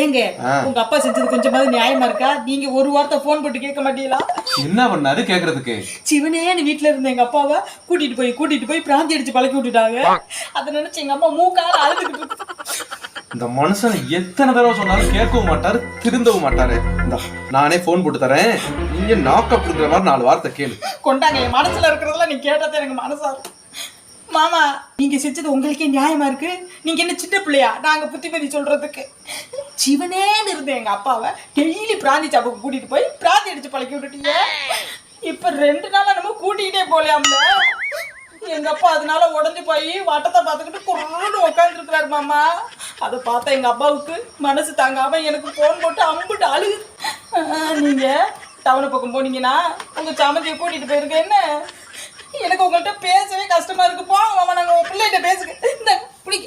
ஏங்க உங்க அப்பா செஞ்சது கொஞ்சமாவது நியாயமா இருக்கா? நீங்க ஒரு வார்த்தை போன் போட்டு கேட்க மாட்டீங்களா? என்ன பண்ணாரு கேக்குறதுக்கு? சிவனேன்னு வீட்டுல இருந்த எங்க அப்பாவை கூட்டிட்டு போய் பிராந்தி அடிச்சு பழக்கி விட்டுட்டாங்க. அதை நினைச்சு எங்க அம்மா மூக்கால அழுதுகிட்டு இருக்கு. இந்த மனுஷன் எத்தனை தடவை சொன்னாலும் கேட்கவும் மாட்டாரு, திருந்தவும் மாட்டாரு. இந்த நானே போன் போட்டு தரேன், நீங்க நாக்கப் இருக்கிற மாதிரி 4 வார்த்தை கேளு. கொண்டாங்க, என் மனசுல இருக்கிறதெல்லாம் நீ கேட்டதே எனக்கு மனசா இருக்கும். மாமா, நீங்க செஞ்சது உங்களுக்கே நியாயமா இருக்கு? நீங்க என்ன சின்ன பிள்ளையா நாங்க புத்திமதி சொல்றதுக்கு? சிவனேன்னு இருந்த எங்க அப்பாவை டெய்லி பிராந்தி சாப்புக்கு கூட்டிட்டு போய் பிராந்தி அடிச்சு பழக்கி விட்டுட்டீங்க. இப்ப 2 நாளா நம்ம கூட்டிக்கிட்டே போலையாம்ல. எங்க அப்பா அதனால உடஞ்சு போய் வட்டத்தை பார்த்துக்கிட்டு குறான்னு உட்காந்து இருக்கிறாரு மாமா. அதை பார்த்தா எங்க அப்பாவுக்கு மனசு தாங்காம எனக்கு போன் போட்டு அம்பிட்டு அழுகு. நீங்க டவுனு பக்கம் போனீங்கன்னா உங்க சமந்தியை கூட்டிட்டு போயிருக்க என்ன? எனக்கு உங்கள்கிட்ட பேசவே கஷ்டமா இருக்கு. போங்க மாமா, நாங்க உங்க பிள்ளைகிட்ட பேசுங்க. இந்த பிடிக்க